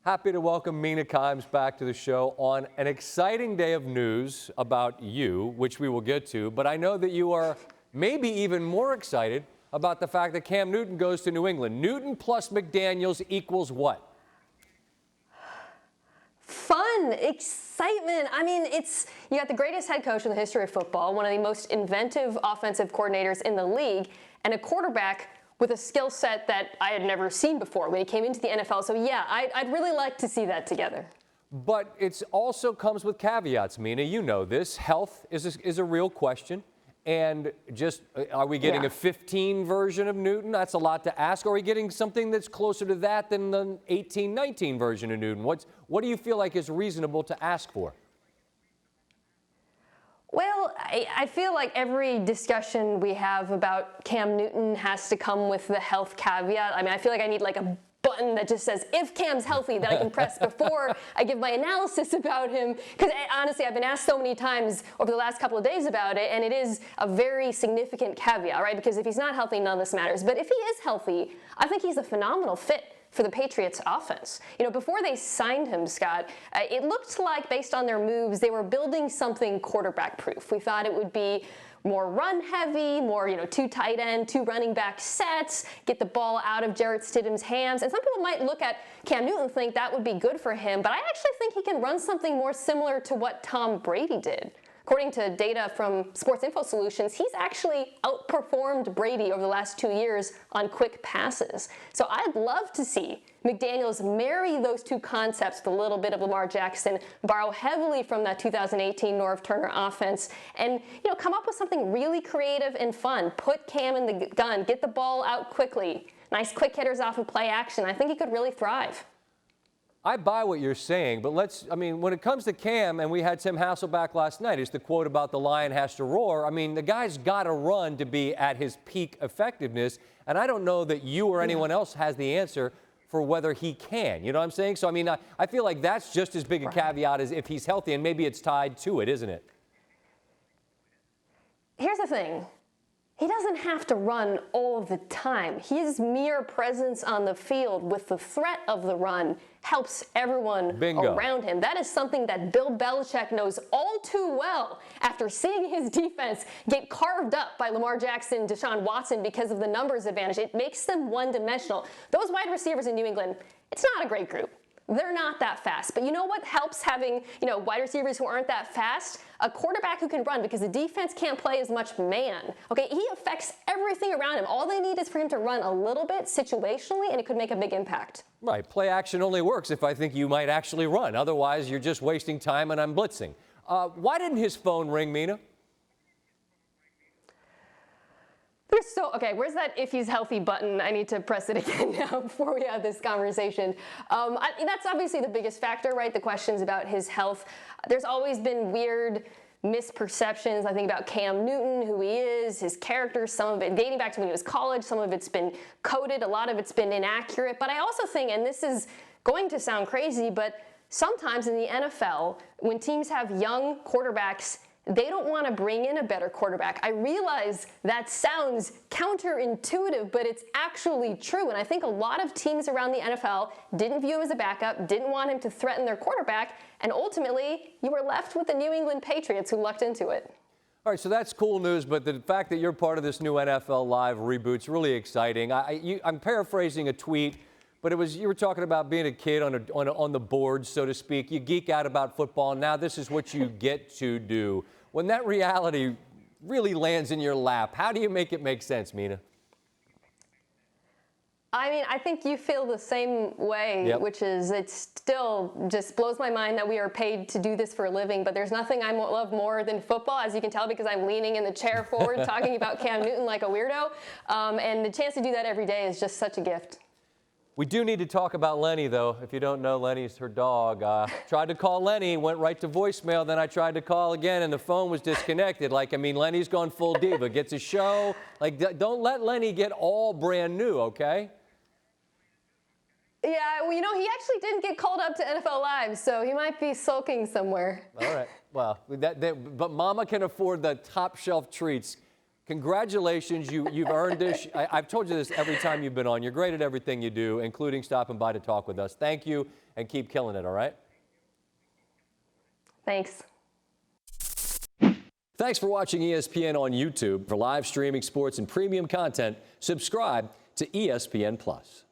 Happy to welcome Mina Kimes back to the show on an exciting day of news about you, which we will get to. But I know that you are maybe even more excited about the fact that Cam Newton goes to New England. Newton plus McDaniels equals what? Fun, excitement. I mean, you got the greatest head coach in the history of football, one of the most inventive offensive coordinators in the league, and a quarterback with a skill set that I had never seen before when he came into the NFL. So yeah, I'd really like to see that together. But it also comes with caveats, Mina. You know this. Health is a real question. And just, are we getting a 15 version of Newton? That's a lot to ask. Or are we getting something that's closer to that than the 18-19 version of Newton? What do you feel like is reasonable to ask for? Well, I feel like every discussion we have about Cam Newton has to come with the health caveat. I mean, I feel like I need like a button that just says, if Cam's healthy, that I can press before I give my analysis about him. Because honestly, I've been asked so many times over the last couple of days about it, and it is a very significant caveat, right? Because if he's not healthy, none of this matters. But if he is healthy, I think he's a phenomenal fit for the Patriots offense. You know, before they signed him, Scott, it looked like, based on their moves, they were building something quarterback proof. We thought it would be more run heavy, more, two tight end, two running back sets, get the ball out of Jarrett Stidham's hands. And some people might look at Cam Newton and think that would be good for him, but I actually think he can run something more similar to what Tom Brady did. According to data from Sports Info Solutions, he's actually outperformed Brady over the last 2 years on quick passes. So I'd love to see McDaniels marry those two concepts with a little bit of Lamar Jackson, borrow heavily from that 2018 Norv Turner offense, and come up with something really creative and fun. Put Cam in the gun, get the ball out quickly. Nice quick hitters off of play action. I think he could really thrive. I buy what you're saying, but when it comes to Cam, and we had Tim Hasselback last night, is the quote about the lion has to roar. I mean, the guy's got to run to be at his peak effectiveness, and I don't know that you or anyone else has the answer for whether he can. You know what I'm saying? So, I feel like that's just as big a caveat as if he's healthy, and maybe it's tied to it, isn't it? Here's the thing. He doesn't have to run all of the time. His mere presence on the field with the threat of the run helps everyone around him. That is something that Bill Belichick knows all too well after seeing his defense get carved up by Lamar Jackson, Deshaun Watson because of the numbers advantage. It makes them one-dimensional. Those wide receivers in New England, it's not a great group. They're not that fast. But you know what helps having, wide receivers who aren't that fast? A quarterback who can run, because the defense can't play as much man. Okay, he affects everything around him. All they need is for him to run a little bit situationally, and it could make a big impact. Right. Play action only works if I think you might actually run. Otherwise, you're just wasting time and I'm blitzing. Why didn't his phone ring, Mina? Okay, where's that if he's healthy button? I need to press it again now before we have this conversation. That's obviously the biggest factor, right? The questions about his health. There's always been weird misperceptions, I think, about Cam Newton, who he is, his character, some of it dating back to when he was college, some of it's been coded, a lot of it's been inaccurate. But I also think, and this is going to sound crazy, but sometimes in the NFL, when teams have young quarterbacks, they don't want to bring in a better quarterback. I realize that sounds counterintuitive, but it's actually true. And I think a lot of teams around the NFL didn't view him as a backup, didn't want him to threaten their quarterback, and ultimately you were left with the New England Patriots who lucked into it. All right, so that's cool news, but the fact that you're part of this new NFL Live reboot's really exciting. I'm paraphrasing a tweet, but you were talking about being a kid on the board, so to speak. You geek out about football. Now this is what you get to do. When that reality really lands in your lap, how do you make it make sense, Mina? I think you feel the same way, which is it still just blows my mind that we are paid to do this for a living, but there's nothing I love more than football, as you can tell because I'm leaning in the chair forward talking about Cam Newton like a weirdo, and the chance to do that every day is just such a gift. We do need to talk about Lenny, though. If you don't know, Lenny's her dog. Tried to call Lenny, went right to voicemail. Then I tried to call again, and the phone was disconnected. Lenny's gone full diva. Gets a show. Don't let Lenny get all brand new, okay? Yeah, well, he actually didn't get called up to NFL Live, so he might be sulking somewhere. All right. Well, but Mama can afford the top shelf treats. Congratulations, you've earned this. I've told you this every time you've been on. You're great at everything you do, including stopping by to talk with us. Thank you, and keep killing it, all right? Thanks. Thanks for watching ESPN on YouTube. For live streaming sports and premium content, subscribe to ESPN+.